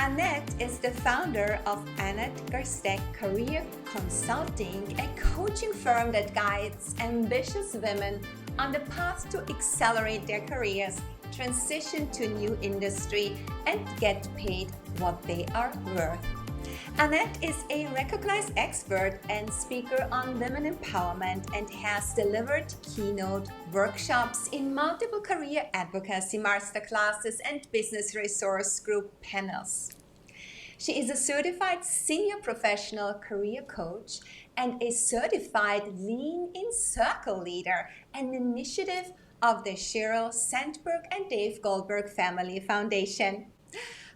Annette is the founder of Annette Garsteck Career Consulting, a coaching firm that guides ambitious women on the path to accelerate their careers, transition to a new industry, and get paid what they are worth. Annette is a recognized expert and speaker on women empowerment and has delivered keynote workshops in multiple career advocacy masterclasses and business resource group panels. She is a certified senior professional career coach and a certified Lean in Circle leader, an initiative of the Sheryl Sandberg and Dave Goldberg Family Foundation.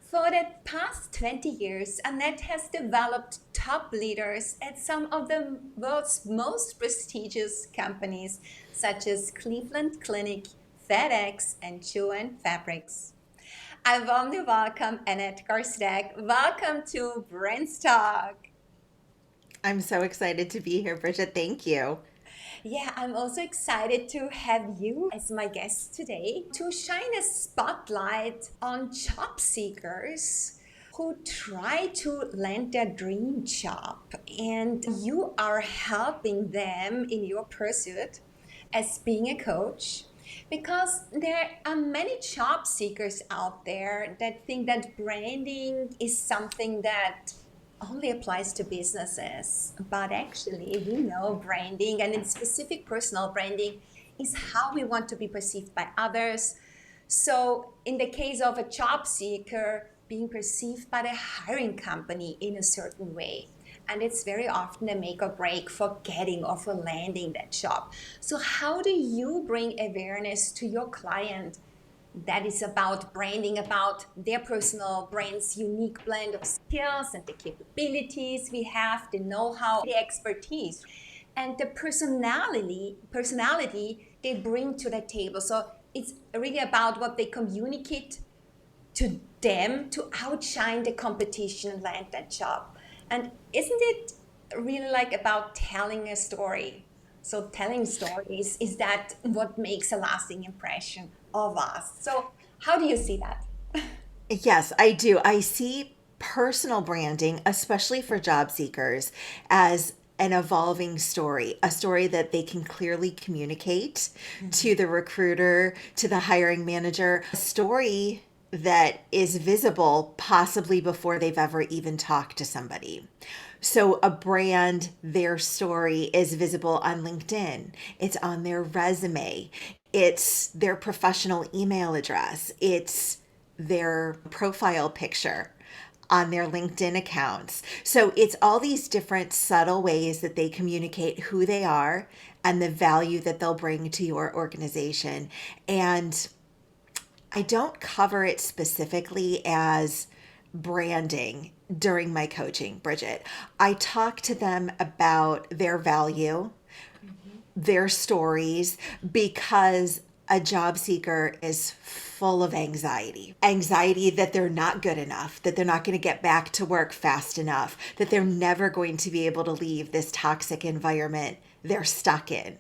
For the past 20 years, Annette has developed top leaders at some of the world's most prestigious companies, such as Cleveland Clinic, FedEx, and Jo-Ann Fabrics. I warmly welcome Annette Garsteck. Welcome to BrandsTalk. I'm so excited to be here, Bridget. Thank you. Yeah, I'm also excited to have you as my guest today to shine a spotlight on job seekers who try to land their dream job. And you are helping them in your pursuit as being a coach, because there are many job seekers out there that think that branding is something that only applies to businesses, but actually we know branding, and in specific personal branding, is how we want to be perceived by others. So in the case of a job seeker, being perceived by the hiring company in a certain way, and it's very often a make or break for getting or for landing that job. So how do you bring awareness to your client that is about branding, about their personal brand's unique blend of skills and the capabilities we have, the know-how, the expertise, and the personality they bring to the table? So it's really about what they communicate to them to outshine the competition and land that job. And isn't it really like about telling a story? So telling stories, is that what makes a lasting impression of us? So how do you see that? Yes, I do. I see personal branding, especially for job seekers, as an evolving story, a story that they can clearly communicate to the recruiter, to the hiring manager, a story that is visible possibly before they've ever even talked to somebody. So a brand, their story is visible on LinkedIn. It's on their resume. It's their professional email address. It's their profile picture on their LinkedIn accounts. So it's all these different subtle ways that they communicate who they are and the value that they'll bring to your organization. And I don't cover it specifically as branding during my coaching, Bridget. I talk to them about their value, their stories, because a job seeker is full of anxiety that they're not good enough, that they're not going to get back to work fast enough, that they're never going to be able to leave this toxic environment they're stuck in.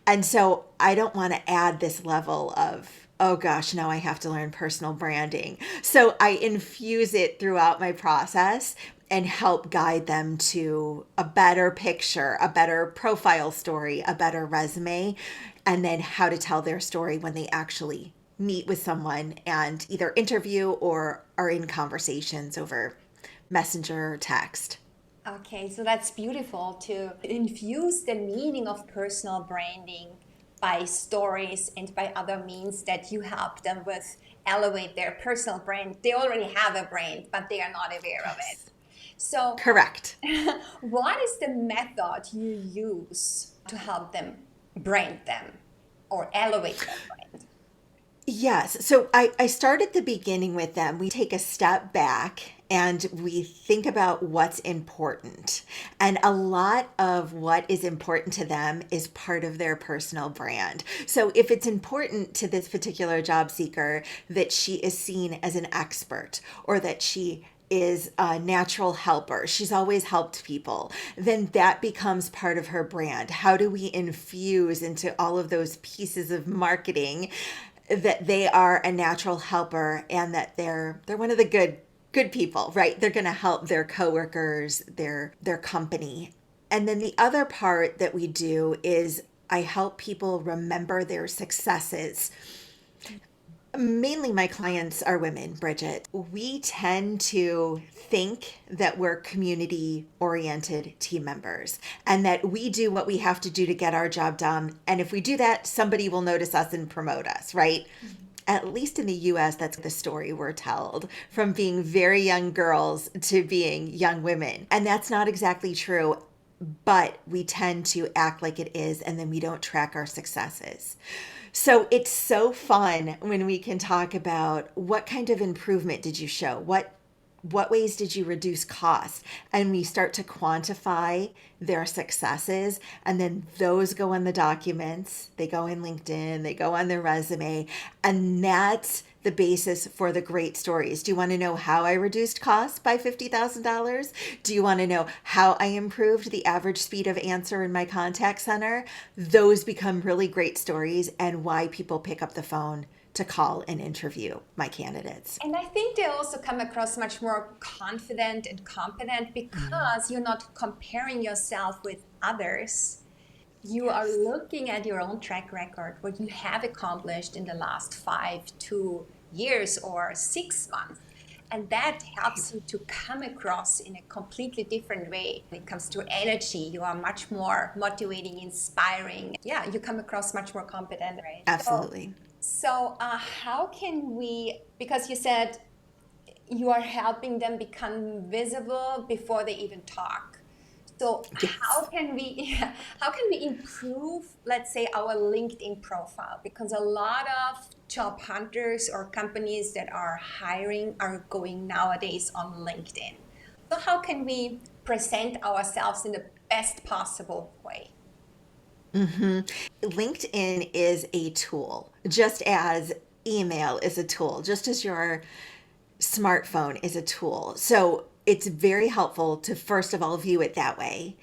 And so I don't want to add this level of, oh gosh, now I have to learn personal branding. So I infuse it throughout my process and help guide them to a better picture, a better profile story, a better resume, and then how to tell their story when they actually meet with someone and either interview or are in conversations over messenger or text. Okay, so that's beautiful to infuse the meaning of personal branding by stories and by other means that you help them with elevate their personal brand. They already have a brand, but they are not aware of it. So correct. What is the method you use to help them brand them or elevate their brand? Yes. So I start at the beginning with them. We take a step back and we think about what's important. And a lot of what is important to them is part of their personal brand. So if it's important to this particular job seeker that she is seen as an expert, or that she is a natural helper, she's always helped people, then that becomes part of her brand. How do we infuse into all of those pieces of marketing that they are a natural helper and that they're one of the good good people, right? They're going to help their coworkers, their company. And then the other part that we do is I help people remember their successes. Mainly my clients are women, Bridget. We tend to think that we're community oriented team members and that we do what we have to do to get our job done. And if we do that, somebody will notice us and promote us, right? At least in the US, that's the story we're told, from being very young girls to being young women. And that's not exactly true, but we tend to act like it is, and then we don't track our successes. So it's so fun when we can talk about what kind of improvement did you show? What ways did you reduce costs? And we start to quantify their successes, and then those go on the documents, they go in LinkedIn, they go on their resume, and that's the basis for the great stories. Do you want to know how I reduced costs by $50,000? Do you want to know how I improved the average speed of answer in my contact center? Those become really great stories and why people pick up the phone to call and interview my candidates. And I think they also come across much more confident and competent because you're not comparing yourself with others. You are looking at your own track record, what you have accomplished in the last 2 years or 6 months. And that helps you to come across in a completely different way. When it comes to energy, you are much more motivating, inspiring. Yeah, you come across much more competent, right? Absolutely. So how can we, because you said you are helping them become visible before they even talk. So Yes. how can we improve, let's say, our LinkedIn profile? Because a lot of job hunters or companies that are hiring are going nowadays on LinkedIn. So how can we present ourselves in the best possible way? LinkedIn is a tool, just as email is a tool, just as your smartphone is a tool. So it's very helpful to, first of all, view it that way.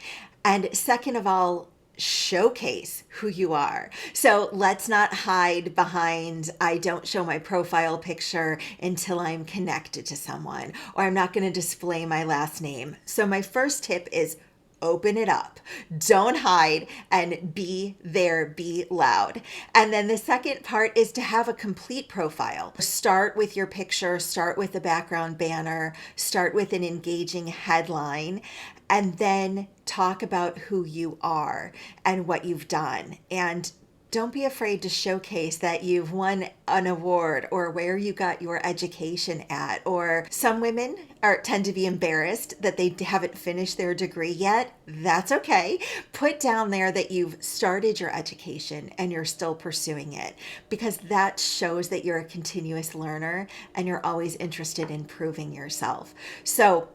And second of all, showcase who you are. So let's not hide behind, I don't show my profile picture until I'm connected to someone, or I'm not going to display my last name. So my first tip is open it up. Don't hide and be there, be loud. And then the second part is to have a complete profile. Start with your picture, start with the background banner, start with an engaging headline, and then talk about who you are and what you've done. And don't be afraid to showcase that you've won an award or where you got your education at. Or some women tend to be embarrassed that they haven't finished their degree yet. That's okay. Put down there that you've started your education and you're still pursuing it, because that shows that you're a continuous learner and you're always interested in proving yourself. So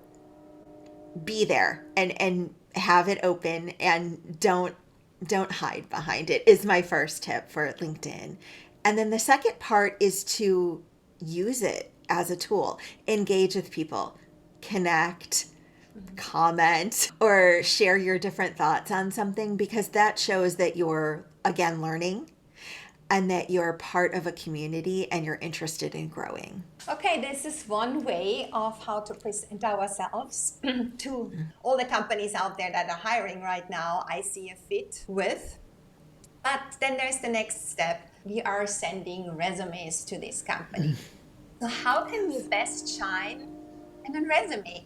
be there and have it open, and don't hide behind it, is my first tip for LinkedIn. And then the second part is to use it as a tool. Engage with people, connect, comment, or share your different thoughts on something, because that shows that you're, again, learning and that you're part of a community and you're interested in growing. Okay, this is one way of how to present ourselves to all the companies out there that are hiring right now. I see a fit with. But then there's the next step. We are sending resumes to this company. So how can we best shine in a resume?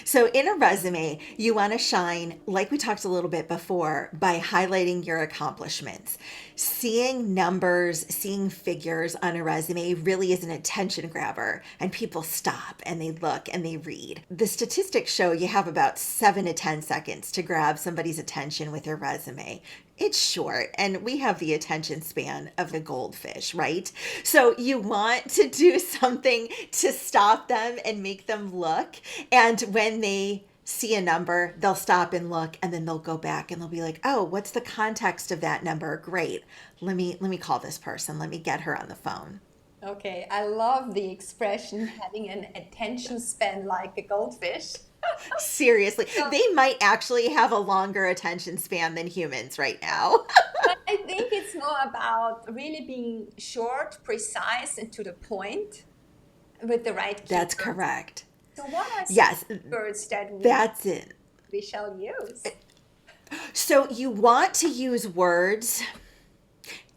So in a resume, you want to shine, like we talked a little bit before, by highlighting your accomplishments. Seeing numbers, seeing figures on a resume really is an attention grabber, and people stop and they look and they read. The statistics show you have about 7 to 10 seconds to grab somebody's attention with your resume. It's short, and we have the attention span of a goldfish, right? So you want to do something to stop them and make them look. And when they see a number, they'll stop and look, and then they'll go back and they'll be like, oh, what's the context of that number? Great. Let me call this person. Let me get her on the phone. Okay, I love the expression having an attention span like a goldfish. Seriously, they might actually have a longer attention span than humans right now. But I think it's more about really being short, precise, and to the point. with the right That's keywords. correct. So what are some Yes, words that that's it. we shall use? So you want to use words.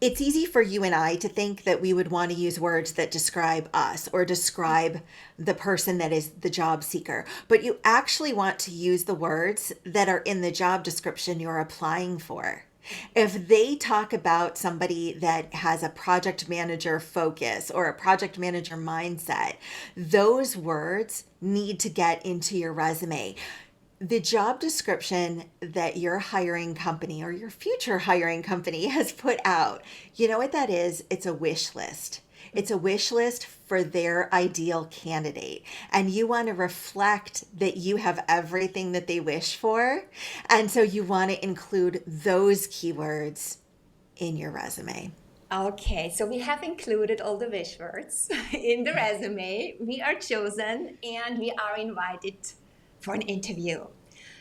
It's easy for you and I to think that we would want to use words that describe us or describe the person that is the job seeker. But you actually want to use the words that are in the job description you're applying for. If they talk about somebody that has a project manager focus or a project manager mindset, those words need to get into your resume. The job description that your hiring company or your future hiring company has put out, you know what that is? It's a wish list. It's a wish list for their ideal candidate. And you want to reflect that you have everything that they wish for. And so you want to include those keywords in your resume. Okay, so we have included all the wish words in the resume. We are chosen and we are invited for an interview.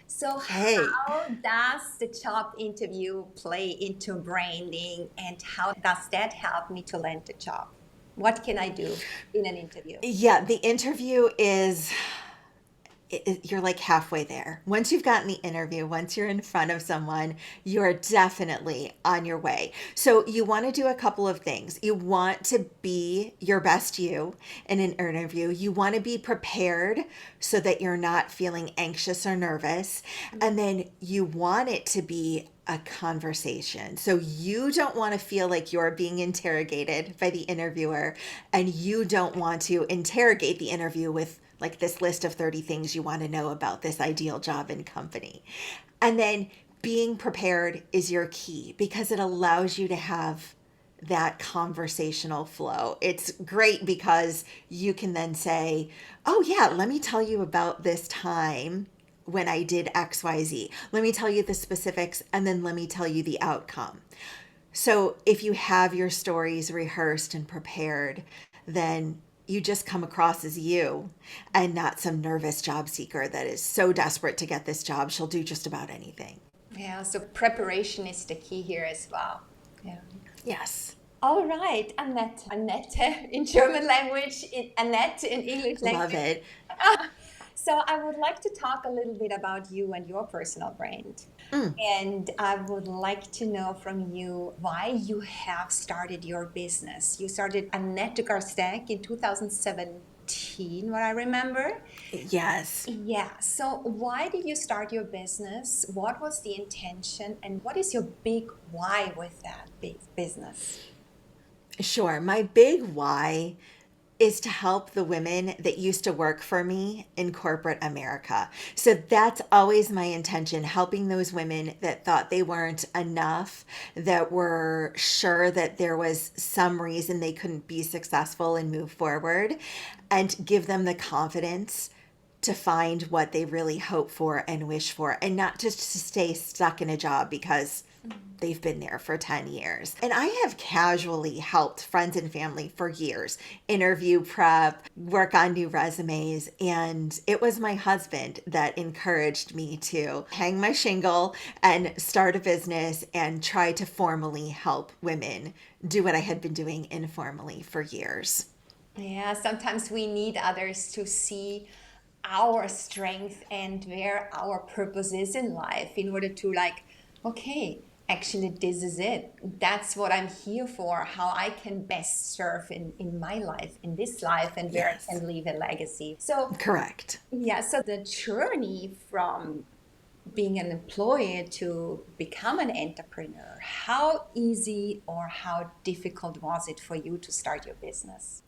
So Hey, how does the job interview play into branding and how does that help me to land the job? What can I do in an interview? yeah, the interview is you're like halfway there. Once you've gotten the interview, once you're in front of someone, you're definitely on your way. So you want to do a couple of things. You want to be your best you in an interview. You want to be prepared so that you're not feeling anxious or nervous. And then you want it to be a conversation. So you don't want to feel like you're being interrogated by the interviewer, and you don't want to interrogate the interview with like this list of 30 things you want to know about this ideal job and company. And then being prepared is your key because it allows you to have that conversational flow. It's great because you can then say, oh, yeah, let me tell you about this time when I did XYZ. Let me tell you the specifics and then let me tell you the outcome. So if you have your stories rehearsed and prepared, then you just come across as you and not some nervous job seeker that is so desperate to get this job, she'll do just about anything. Yeah, so preparation is the key here as well. Yeah. Yes. All right, Annette. Annette in German language, Annette in English Love language. it. So I would like to talk a little bit about you and your personal brand. And I would like to know from you why you have started your business. You started Annette Garsteck in 2017, what I remember. Yes. Yeah, so why did you start your business? What was the intention? And what is your big why with that big business? Sure. My big why is to help the women that used to work for me in corporate America. So that's always my intention, helping those women that thought they weren't enough, that were sure that there was some reason they couldn't be successful and move forward, and give them the confidence to find what they really hope for and wish for, and not just to stay stuck in a job because they've been there for 10 years. And I have casually helped friends and family for years interview prep, work on new resumes. And it was my husband that encouraged me to hang my shingle and start a business and try to formally help women do what I had been doing informally for years. Yeah, sometimes we need others to see our strength and where our purpose is in life in order to like, okay, actually this is it. That's what I'm here for, how I can best serve in my life, in this life, and where Yes. I can leave a legacy. So Correct. yeah, so the journey from being an employee to become an entrepreneur, how easy or how difficult was it for you to start your business?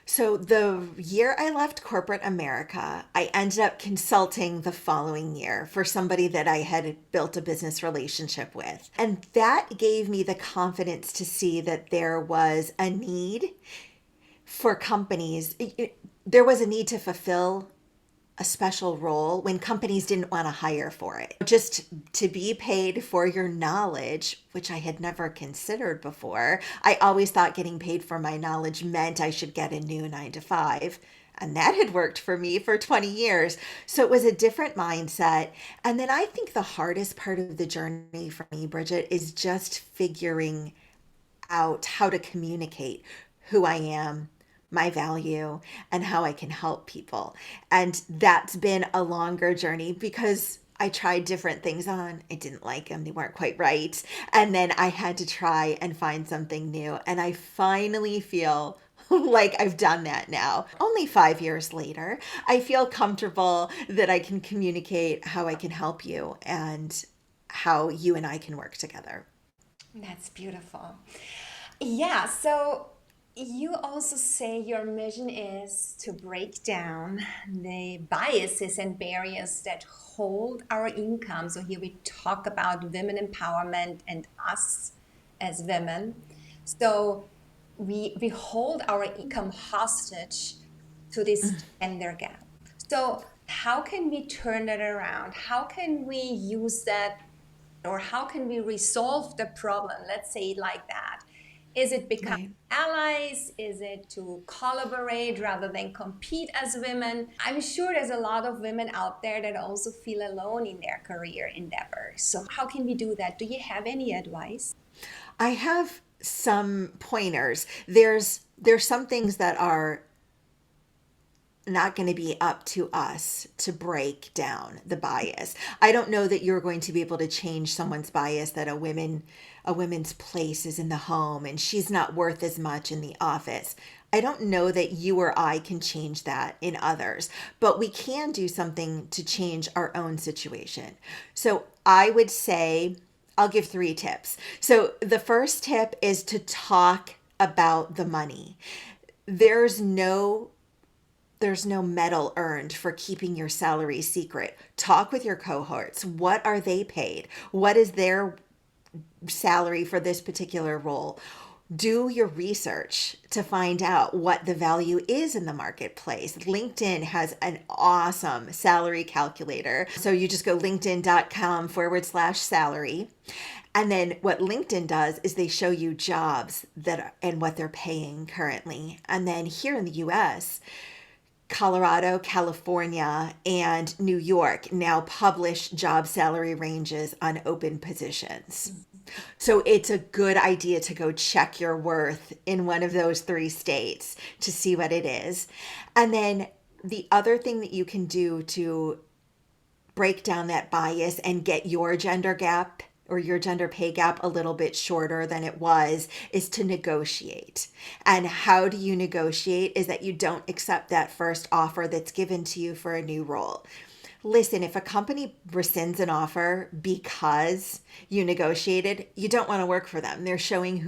So the year I left corporate America, I ended up consulting the following year for somebody that I had built a business relationship with. And that gave me the confidence to see that there was a need for companies. There was a need to fulfill a special role when companies didn't want to hire for it. Just to be paid for your knowledge, which I had never considered before. I always thought getting paid for my knowledge meant I should get a new 9 to 5. And that had worked for me for 20 years. So it was a different mindset. And then I think the hardest part of the journey for me, Bridget, is just figuring out how to communicate who I am, my value, and how I can help people. And that's been a longer journey because I tried different things on. I didn't like them. They weren't quite right. And then I had to try and find something new. And I finally feel like I've done that now. Only 5 years later, I feel comfortable that I can communicate how I can help you and how you and I can work together. That's beautiful. Yeah, so you also say your mission is to break down the biases and barriers that hold our income. So here we talk about women empowerment and us as women. So we hold our income hostage to this gender gap. So how can we turn that around? How can we use that, or how can we resolve the problem? Let's say it like that. Is it become Right. allies? Is it to collaborate rather than compete as women? I'm sure there's a lot of women out there that also feel alone in their career endeavors. So how can we do that? Do you have any advice? I have some pointers. There's some things that are not going to be up to us to break down the bias. I don't know that you're going to be able to change someone's bias that a woman's place is in the home and she's not worth as much in the office. I don't know that you or I can change that in others, but we can do something to change our own situation. So I would say I'll give 3 tips. So the first tip is to talk about the money. There's no there's no medal earned for keeping your salary secret. Talk with your cohorts. What are they paid? What is their salary for this particular role? Do your research to find out what the value is in the marketplace. LinkedIn has an awesome salary calculator. So you just go linkedin.com/salary. And then what LinkedIn does is they show you jobs that are, and what they're paying currently. And then here in the US, Colorado, California, and New York now publish job salary ranges on open positions. So it's a good idea to go check your worth in one of those 3 states to see what it is. And then the other thing that you can do to break down that bias and get your gender gap or your gender pay gap a little bit shorter than it was is to negotiate. And how do you negotiate is that you don't accept that first offer that's given to you for a new role. Listen, if a company rescinds an offer because you negotiated, you don't want to work for them. They're showing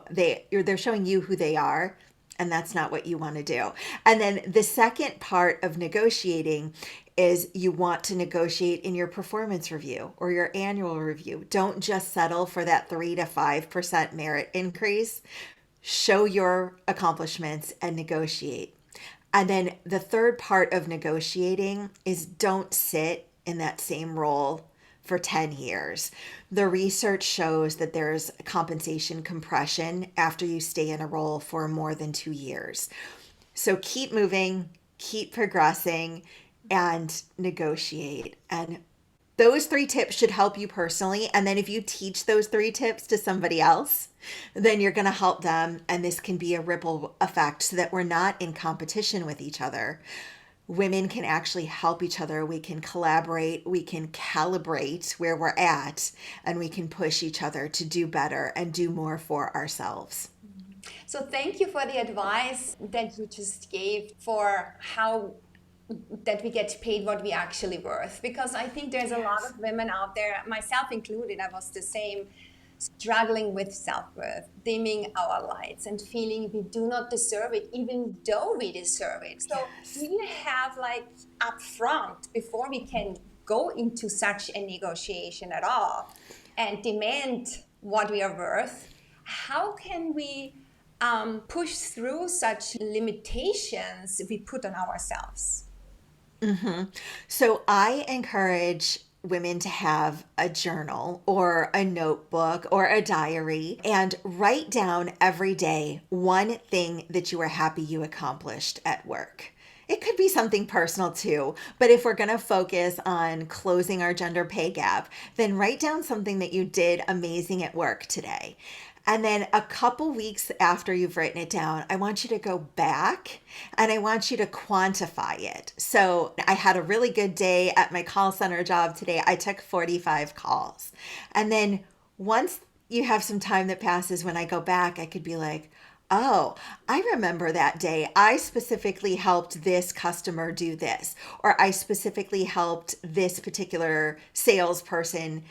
they're showing you who they are, and that's not what you want to do. And then the second part of negotiating is you want to negotiate in your performance review or your annual review. Don't just settle for that 3 to 5% merit increase. Show your accomplishments and negotiate. And then the third part of negotiating is don't sit in that same role for 10 years. The research shows that there's compensation compression after you stay in a role for more than 2 years. So keep moving, keep progressing, and negotiate. And those 3 tips should help you personally. And then if you teach those 3 tips to somebody else, then you're going to help them. And this can be a ripple effect so that we're not in competition with each other. Women can actually help each other. We can collaborate, we can calibrate where we're at, and we can push each other to do better and do more for ourselves. So thank you for the advice that you just gave for how that we get paid what we actually worth, because I think there's a lot of women out there, myself included, I was the same, struggling with self-worth, dimming our lights and feeling we do not deserve it even though we deserve it. So Yes. we have like upfront, before we can go into such a negotiation at all and demand what we are worth, how can we push through such limitations we put on ourselves? So I encourage women to have a journal or a notebook or a diary and write down every day one thing that you are happy you accomplished at work. It could be something personal too, but if we're going to focus on closing our gender pay gap, then write down something that you did amazing at work today. And then a couple weeks after you've written it down, I want you to go back and I want you to quantify it. So I had a really good day at my call center job today. I took 45 calls. And then once you have some time that passes, when I go back, I could be like, oh, I remember that day. I specifically helped this customer do this, or I specifically helped this particular salesperson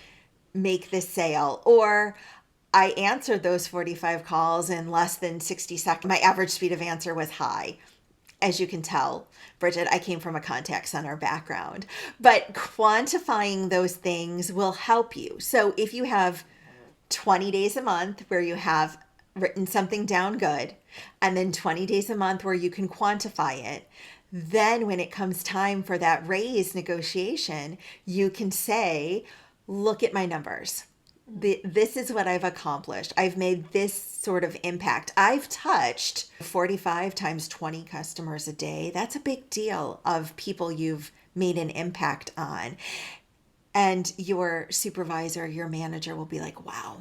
make this sale, or I answered those 45 calls in less than 60 seconds. My average speed of answer was high. As you can tell, Bridget, I came from a contact center background, but quantifying those things will help you. So if you have 20 days a month where you have written something down good, and then 20 days a month where you can quantify it, then when it comes time for that raise negotiation, you can say, look at my numbers. This is what I've accomplished. I've made this sort of impact. I've touched 45 times 20 customers a day. That's a big deal of people you've made an impact on. And your supervisor, your manager will be like, wow,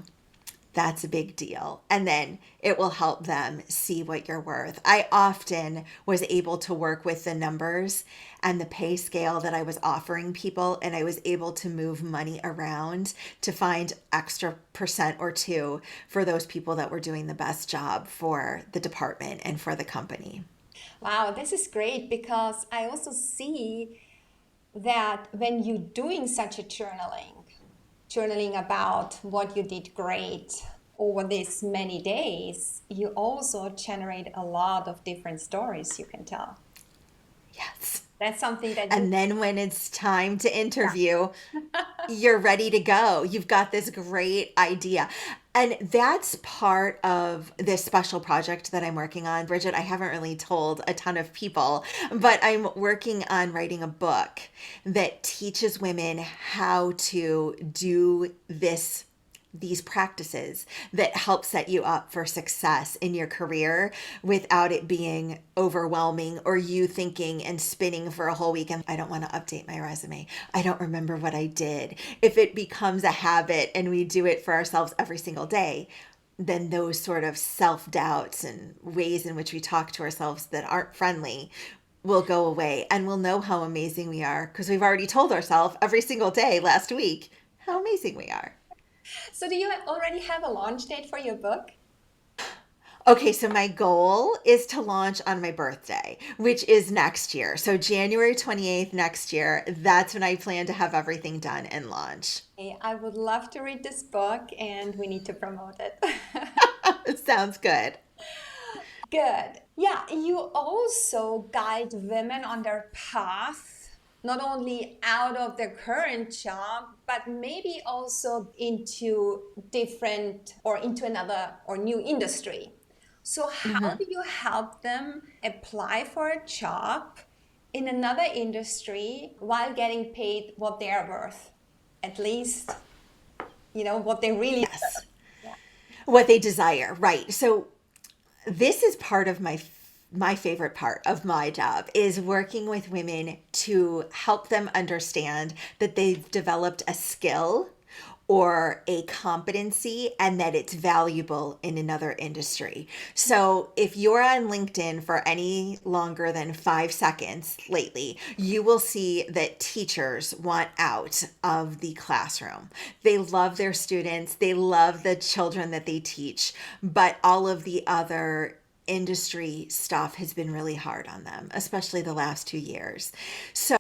that's a big deal. And then it will help them see what you're worth. I often was able to work with the numbers and the pay scale that I was offering people, and I was able to move money around to find extra percent or two for those people that were doing the best job for the department and for the company. Wow, this is great because I also see that when you're doing such a journaling about what you did great over these many days, you also generate a lot of different stories you can tell. Yes. That's something that And then when it's time to interview, you're ready to go. You've got this great idea. And that's part of this special project that I'm working on. Bridget, I haven't really told a ton of people, but I'm working on writing a book that teaches women how to do these practices that help set you up for success in your career without it being overwhelming or you thinking and spinning for a whole weekend. I don't want to update my resume. I don't remember what I did. If it becomes a habit and we do it for ourselves every single day, then those sort of self-doubts and ways in which we talk to ourselves that aren't friendly will go away, and we'll know how amazing we are because we've already told ourselves every single day last week how amazing we are. So do you already have a launch date for your book? Okay, so my goal is to launch on my birthday, which is next year. So January 28th next year, that's when I plan to have everything done and launch. Hey, I would love to read this book and we need to promote it. It sounds good. Good. Yeah, you also guide women on their path, not only out of their current job, but maybe also into different or into another or new industry. So how do you help them apply for a job in another industry while getting paid what they're worth? At least, what they really Yes. deserve. Yeah. What they desire, right. So this is part of my favorite part of my job is working with women to help them understand that they've developed a skill or a competency and that it's valuable in another industry. So if you're on LinkedIn for any longer than 5 seconds lately, you will see that teachers want out of the classroom. They love their students, they love the children that they teach, but all of the other industry stuff has been really hard on them, especially the last 2 years. So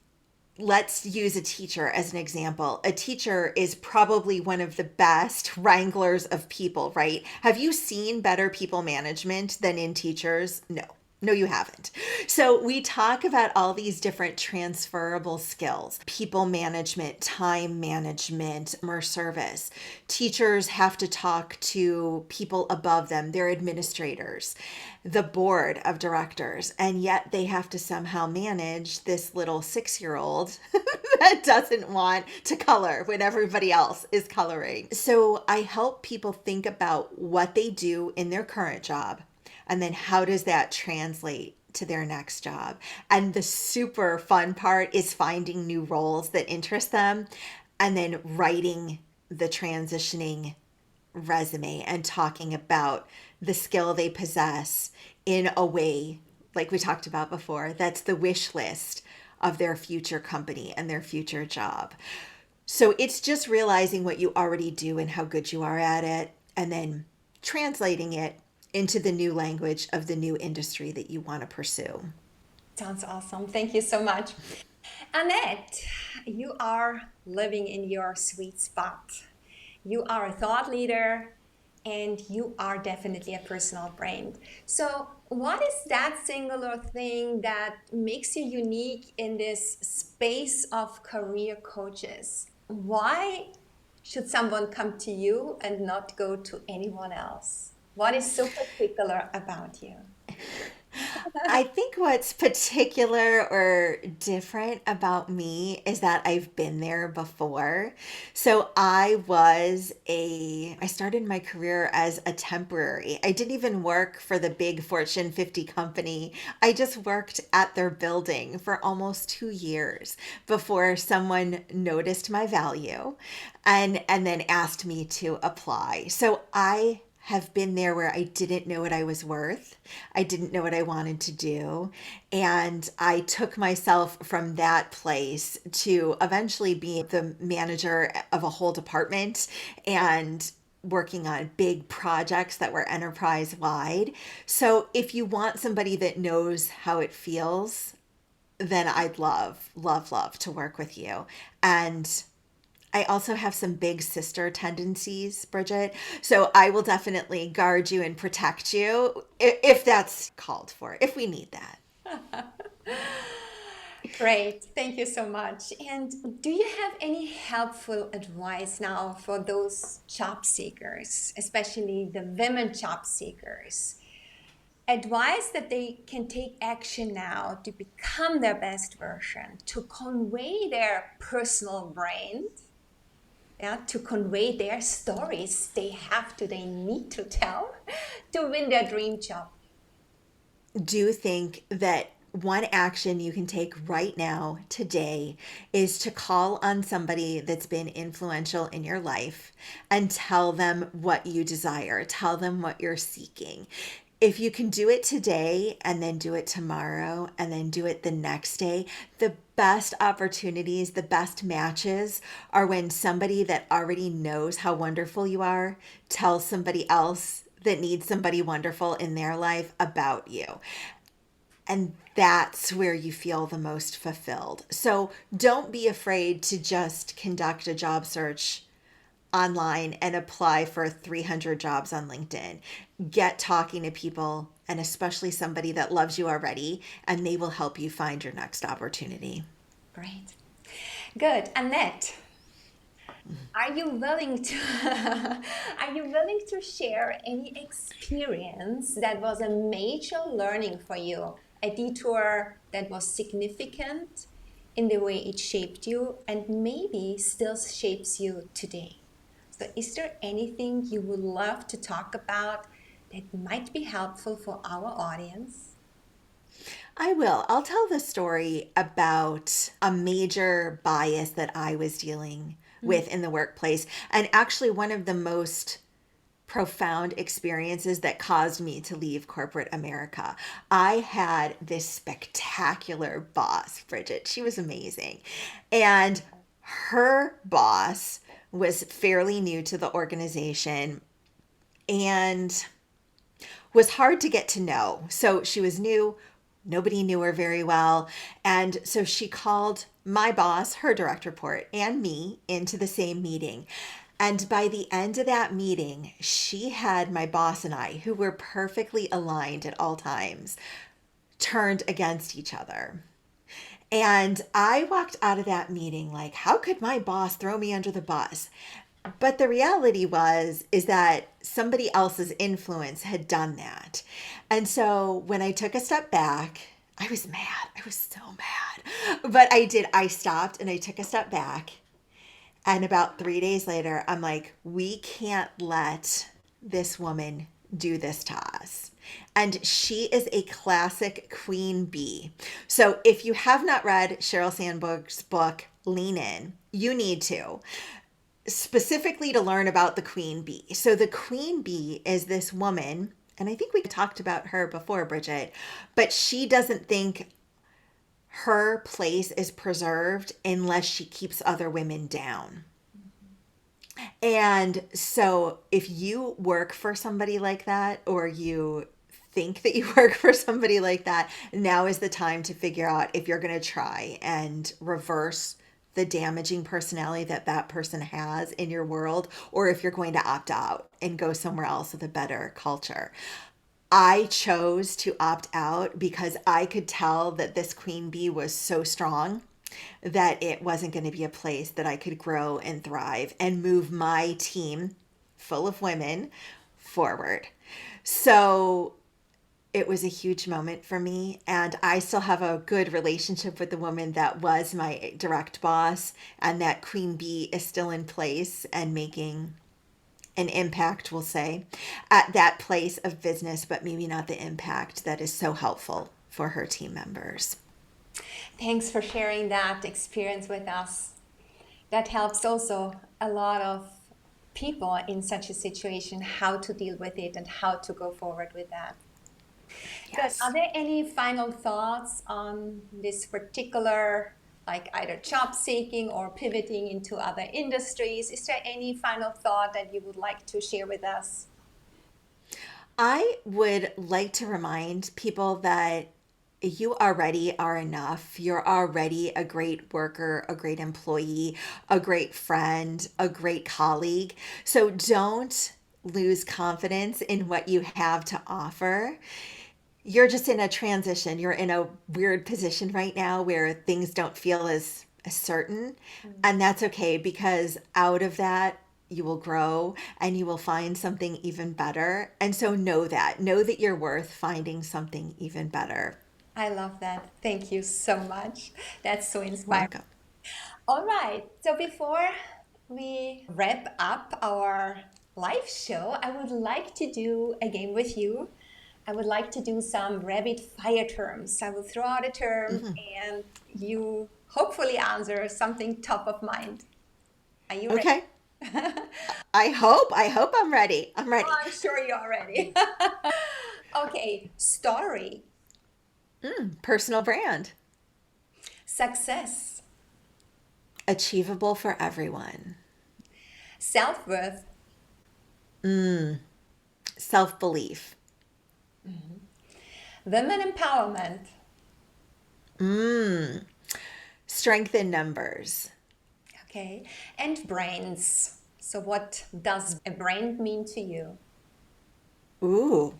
let's use a teacher as an example. A teacher is probably one of the best wranglers of people, right? Have you seen better people management than in teachers? No. No, you haven't. So we talk about all these different transferable skills, people management, time management, customer service. Teachers have to talk to people above them, their administrators, the board of directors, and yet they have to somehow manage this little 6-year-old that doesn't want to color when everybody else is coloring. So I help people think about what they do in their current job, and then how does that translate to their next job? And the super fun part is finding new roles that interest them and then writing the transitioning resume and talking about the skill they possess in a way, like we talked about before, that's the wish list of their future company and their future job. So it's just realizing what you already do and how good you are at it, and then translating it into the new language of the new industry that you want to pursue. Sounds awesome. Thank you so much. Annette, you are living in your sweet spot. You are a thought leader and you are definitely a personal brand. So, what is that singular thing that makes you unique in this space of career coaches? Why should someone come to you and not go to anyone else? What is so particular about you? I think what's particular or different about me is that I've been there before. So I started my career as a temporary. I didn't even work for the big Fortune 50 company. I just worked at their building for almost 2 years before someone noticed my value and then asked me to apply. So I have been there where I didn't know what I was worth. I didn't know what I wanted to do. And I took myself from that place to eventually be the manager of a whole department and working on big projects that were enterprise wide. So if you want somebody that knows how it feels, then I'd love, love, love to work with you. And I also have some big sister tendencies, Bridget. So I will definitely guard you and protect you if that's called for, if we need that. Great, thank you so much. And do you have any helpful advice now for those job seekers, especially the women job seekers? Advice that they can take action now to become their best version, to convey their personal brand, yeah, to convey their stories they need to tell to win their dream job. Do you think that one action you can take right now, today, is to call on somebody that's been influential in your life and tell them what you desire, tell them what you're seeking? If you can do it today and then do it tomorrow and then do it the next day, the best opportunities, the best matches are when somebody that already knows how wonderful you are tells somebody else that needs somebody wonderful in their life about you. And that's where you feel the most fulfilled. So don't be afraid to just conduct a job search online and apply for 300 jobs on LinkedIn. Get talking to people, and especially somebody that loves you already, and they will help you find your next opportunity. Great. Good. Annette, are you willing to are you willing to share any experience that was a major learning for you? A detour that was significant in the way it shaped you and maybe still shapes you today. So is there anything you would love to talk about that might be helpful for our audience? I will. I'll tell the story about a major bias that I was dealing with in the workplace, and actually one of the most profound experiences that caused me to leave corporate America. I had this spectacular boss, Bridget. She was amazing. And her boss was fairly new to the organization and was hard to get to know. So she was new. Nobody knew her very well. And so she called my boss, her direct report, and me into the same meeting. And by the end of that meeting, she had my boss and I, who were perfectly aligned at all times, turned against each other. And I walked out of that meeting like, how could my boss throw me under the bus? But the reality is that somebody else's influence had done that. And so when I took a step back, I was mad. I was so mad. But I stopped and I took a step back. And about 3 days later, I'm like, we can't let this woman do this to us. And she is a classic queen bee. So if you have not read Sheryl Sandberg's book, Lean In, you need to. specifically to learn about the queen bee. So the queen bee is this woman, and I think we talked about her before, Bridget, but she doesn't think her place is preserved unless she keeps other women down. And so if you work for somebody like that, or you think that you work for somebody like that, now is the time to figure out if you're going to try and reverse the damaging personality that that person has in your world, or if you're going to opt out and go somewhere else with a better culture. I chose to opt out because I could tell that this queen bee was so strong that it wasn't going to be a place that I could grow and thrive and move my team full of women forward. So it was a huge moment for me, and I still have a good relationship with the woman that was my direct boss, and that queen bee is still in place and making an impact, we'll say, at that place of business, but maybe not the impact that is so helpful for her team members. Thanks for sharing that experience with us. That helps also a lot of people in such a situation how to deal with it and how to go forward with that. Yes. Good. Are there any final thoughts on this particular, like either job seeking or pivoting into other industries? Is there any final thought that you would like to share with us? I would like to remind people that you already are enough. You're already a great worker, a great employee, a great friend, a great colleague. So don't lose confidence in what you have to offer. You're just in a transition. You're in a weird position right now where things don't feel as certain. And that's okay, because out of that, you will grow and you will find something even better. And so know that you're worth finding something even better. I love that. Thank you so much. That's so inspiring. Welcome. All right. So before we wrap up our live show, I would like to do a game with you. I would like to do some rapid fire terms. I will throw out a term and you hopefully answer something top of mind. Are you ready? Okay. I hope I'm ready. I'm ready. Oh, I'm sure you're ready. Okay. Story. Personal brand. Success. Achievable for everyone. Self-worth. Self-belief. Women empowerment. Strength in numbers. Okay. And brands. So what does a brand mean to you? Ooh.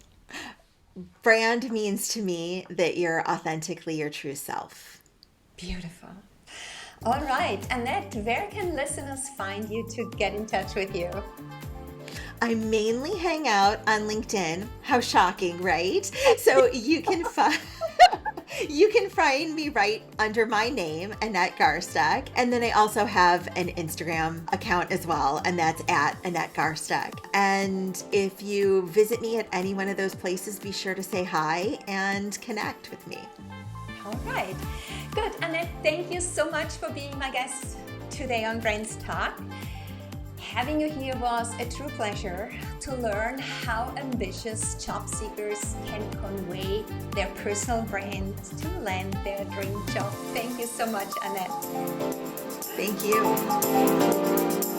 Brand means to me that you're authentically your true self. Beautiful. All right. Annette, where can listeners find you to get in touch with you? I mainly hang out on LinkedIn. How shocking, right? So you can find me right under my name, Annette Garsteck. And then I also have an Instagram account as well, and that's at Annette Garsteck. And if you visit me at any one of those places, be sure to say hi and connect with me. All right. Good. Annette, thank you so much for being my guest today on BrandsTalk. Having you here was a true pleasure to learn how ambitious job seekers can convey their personal brand to land their dream job. Thank you so much, Annette. Thank you.